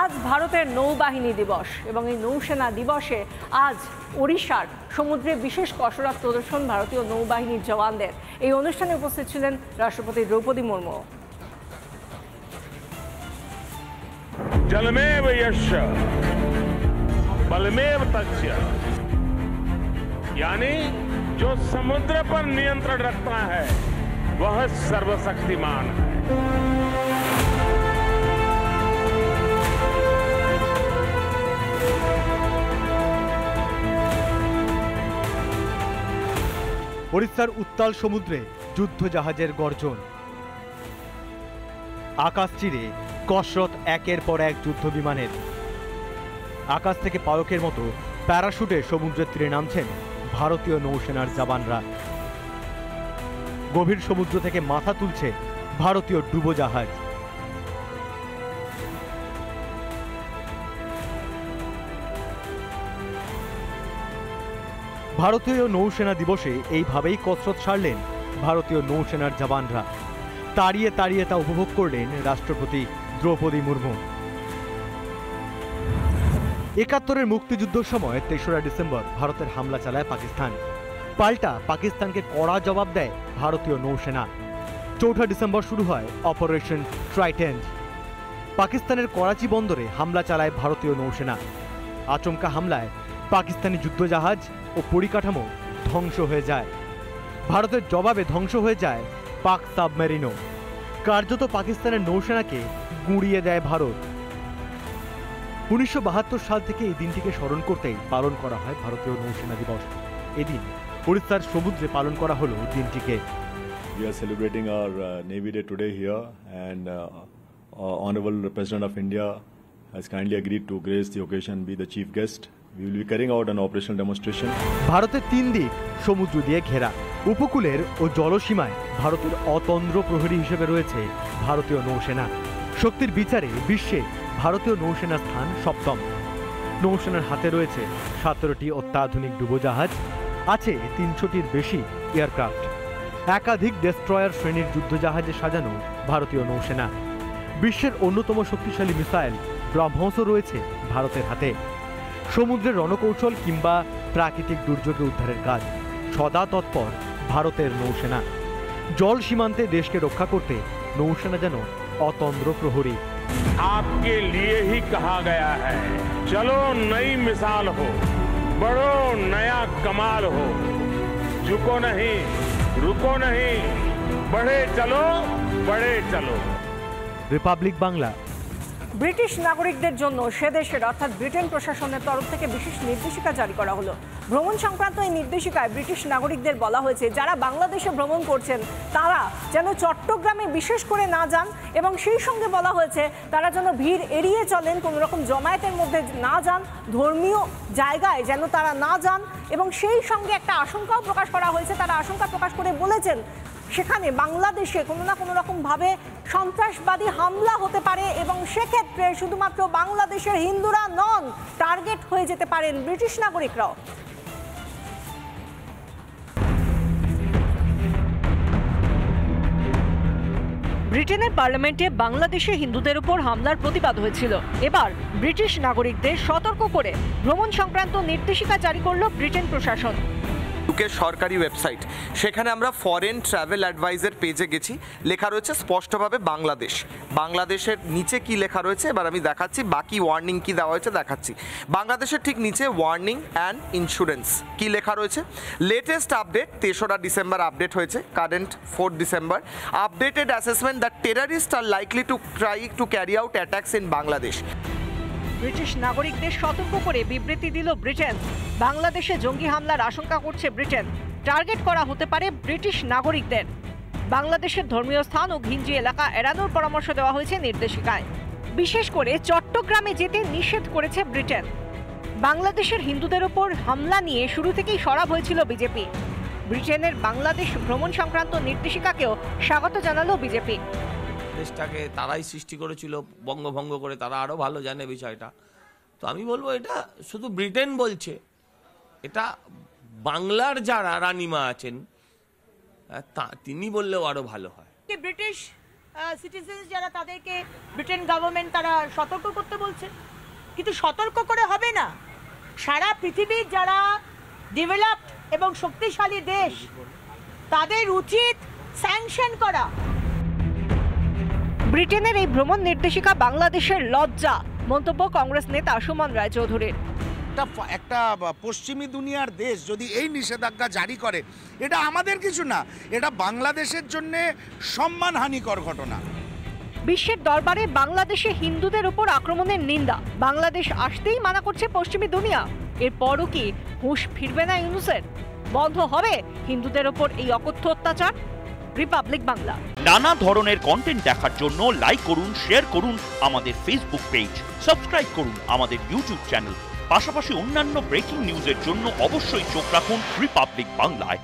আজ ভারতের নৌবাহিনী দিবস এবং এই নৌসেনা দিবসে আজ ওড়িশার সমুদ্রে বিশেষ কসরত প্রদর্শন ভারতীয় নৌবাহিনীর জওয়ানদের। এই অনুষ্ঠানে উপস্থিত ছিলেন রাষ্ট্রপতি দ্রৌপদী মুর্মু। जलमेव यस्य बलमेव तस्य, यानी जो समुद्र पर नियंत्रण रखता है वह सर्वशक्तिमान है। ওড়িশার উত্তাল সমুদ্রে যুদ্ধ জাহাজের গর্জন, আকাশ চিরে কসরত একের পর এক যুদ্ধ বিমানের। আকাশ থেকে পালকের মতো প্যারাশুটে সমুদ্রের তীরে নামছেন ভারতীয় নৌসেনার জওয়ানরা। গভীর সমুদ্র থেকে মাথা তুলছে ভারতীয় ডুবোজাহাজ। ভারতীয় নৌসেনা দিবসে এইভাবেই কসরত সারলেন ভারতীয় নৌসেনার জওয়ানরা। তাড়িয়ে তাড়িয়ে তা উপভোগ করলেন রাষ্ট্রপতি দ্রৌপদী মুর্মু। ৭১-এর মুক্তিযুদ্ধের সময় ৩রা ডিসেম্বর ভারতের হামলা চালায় পাকিস্তান। পাল্টা পাকিস্তানকে কড়া জবাব দেয় ভারতীয় নৌসেনা। ৪ঠা ডিসেম্বর শুরু হয় অপারেশন ট্রাইটেন্ট। পাকিস্তানের করাচি বন্দরে হামলা চালায় ভারতীয় নৌসেনা। আচমকা হামলায় পাকিস্তানি যুদ্ধজাহাজ ও পরিকাঠামো ধ্বংস হয়ে যায়। ভারতের জবাবে ধ্বংস হয়ে যায় পাক সাবমেরিনও। কার্যত পাকিস্তানের নৌসেনাকে গুঁড়িয়ে দেয় ভারত। ১৯৭২ সাল থেকে এই দিনটিকে স্মরণ করতেই পালন করা হয় ভারতীয় নৌসেনা দিবস। এদিন ওড়িশার সমুদ্রে পালন করা হলো দিনটিকে। We are celebrating our Navy Day today here, and Honorable President of India has kindly agreed to grace the occasion, be the chief guest. We will be carrying out an operational demonstration. ভারতের ৩ দিক সমুদ্র দিয়ে ঘেরা। উপকূলের ও জলসীমায় ভারতের অতন্দ্র প্রহরী হিসেবে রয়েছে ভারতীয় নৌসেনা। শক্তির বিচারে বিশ্বে ভারতীয় নৌসেনার স্থান ৭ম। নৌসেনার হাতে রয়েছে ১৭টি অত্যাধুনিক ডুবোজাহাজ, আছে ৩০০টির বেশি এয়ারক্রাফট, একাধিক ডেস্ট্রয়ার শ্রেণীর যুদ্ধজাহাজে সাজানো ভারতীয় নৌসেনা। বিশ্বের অন্যতম শক্তিশালী মিসাইল ব্রহ্মস রয়েছে ভারতের হাতে। সমুদ্রের রণকৌশল কিংবা প্রাকৃতিক দুর্যোগে উদ্ধারের কাজ সদা তৎপর ভারতের নৌসেনা। জল সীমান্তে দেশকে রক্ষা করতে নৌসেনা যেন অতন্দ্র প্রহরী। आपके लिए ही कहा गया है, चलो नई मिसाल हो, बढ़ो नया कमाल हो, झुको नहीं, रुको नहीं, बढ़े चलो, बढ़े चलो। রিপাবলিক বাংলা। ব্রিটিশ নাগরিকদের জন্য সে দেশের অর্থাৎ ব্রিটেন প্রশাসনের তরফ থেকে বিশেষ নির্দেশিকা জারি করা হলো। ভ্রমণ সংক্রান্ত এই নির্দেশিকায় ব্রিটিশ নাগরিকদের বলা হয়েছে যারা বাংলাদেশে ভ্রমণ করছেন তারা যেন চট্টগ্রামে বিশেষ করে না যান, এবং সেই সঙ্গে বলা হয়েছে তারা যেন ভিড় এড়িয়ে চলেন, কোনো রকম জমায়েতের মধ্যে না যান, ধর্মীয় জায়গায় যেন তারা না যান। এবং সেই সঙ্গে একটা আশঙ্কাও প্রকাশ করা হয়েছে। তারা আশঙ্কা প্রকাশ করে বলেছেন সেখানে বাংলাদেশে কোনো না কোনো রকমভাবে সন্ত্রাসবাদী হামলা হতে পারে, এবং সেক্ষেত্রে শুধুমাত্র বাংলাদেশের হিন্দুরা নন, টার্গেট হয়ে যেতে পারেন ব্রিটিশ নাগরিকরাও। ব্রিটেনের পার্লামেন্টে বাংলাদেশে হিন্দুদের উপর হামলার প্রতিবাদ হয়েছিল। এবার ব্রিটিশ নাগরিকদের সতর্ক করে ভ্রমণ সংক্রান্ত নির্দেশিকা জারি করল ব্রিটেন প্রশাসন। ইউকের সরকারি ওয়েবসাইট, সেখানে আমরা ফরেন ট্রাভেল অ্যাডভাইজার পেজে গেছি, লেখা রয়েছে স্পষ্টভাবে বাংলাদেশ। বাংলাদেশের নিচে কি লেখা রয়েছে এবার আমি দেখাচ্ছি, বাকি ওয়ার্নিং কি দেওয়া হয়েছে দেখাচ্ছি। বাংলাদেশের ঠিক নিচে ওয়ার্নিং অ্যান্ড ইন্স্যুরেন্স কি লেখা রয়েছে। লেটেস্ট আপডেট ৩রা ডিসেম্বর আপডেট হয়েছে, current 4 December. Updated assessment that terrorist are likely to try to carry out attacks in Bangladesh. British নাগরিকদের সতর্ক করে বিবৃতি দিল ব্রিটেন। বাংলাদেশে জঙ্গি হামলার আশঙ্কা করছে ব্রিটেন। টার্গেট করা হতে পারে ব্রিটিশ নাগরিকদের। বাংলাদেশের ধর্মীয় স্থান ও ঘিঞ্জি এলাকা এড়ানোর পরামর্শ দেওয়া হয়েছে নির্দেশিকায়। বিশেষ করে চট্টগ্রামে যেতে নিষেধ করেছে ব্রিটেন। বাংলাদেশের হিন্দুদের ওপর হামলা নিয়ে শুরু থেকেই সরব হয়েছিল বিজেপি। ব্রিটেনের বাংলাদেশ ভ্রমণ সংক্রান্ত নির্দেশিকাকেও স্বাগত জানালো বিজেপি। দেশটাকে তারাই সৃষ্টি করেছিল বঙ্গভঙ্গ করে, তারা আরও ভালো জানে বিষয়টা। তো আমি বলবো এটা শুধু ব্রিটেন বলছে, এটা বাংলার যারা রানীমা আছেন তিনি বললেও আরও ভালো হয়। ব্রিটিশ সিটিজেন্স যারা তাদেরকে ব্রিটেন গভর্নমেন্ট তারা সতর্ক করতে বলছে, কিন্তু সতর্ক করে হবে না। সারা পৃথিবীর যারা ডেভেলপড এবং শক্তিশালী দেশ তাদের উচিত স্যাংশন করা। ব্রিটেনের এই ভ্রমণ নির্দেশিকা বাংলাদেশের লজ্জা, মন্তব্য কংগ্রেস নেতা সুমন রায়চৌধুরীর। একটা পশ্চিমী দুনিয়ার দেশ যদি এই নিষেধাজ্ঞা জারি করে, এটা আমাদের কিছু না, এটা বাংলাদেশের জন্য সম্মানহানিকর ঘটনা। বিশ্বের দরবারে বাংলাদেশে হিন্দুদের উপর আক্রমণের নিন্দা, বাংলাদেশ আসতেই মানা করছে পশ্চিমী দুনিয়া। এরপরও কি হুঁশ ফিরবে না ইউনূসের? বন্ধ হবে হিন্দুদের উপর এই অকথ্য অত্যাচার? রিপাবলিক বাংলা। নানা ধরনের কন্টেন্ট দেখার জন্য লাইক করুন, শেয়ার করুন আমাদের ফেসবুক পেজ, সাবস্ক্রাইব করুন আমাদের ইউটিউব চ্যানেল। পাশাপাশি অন্যান্য ব্রেকিং নিউজের জন্য অবশ্যই চোখ রাখুন রিপাবলিক বাংলায়।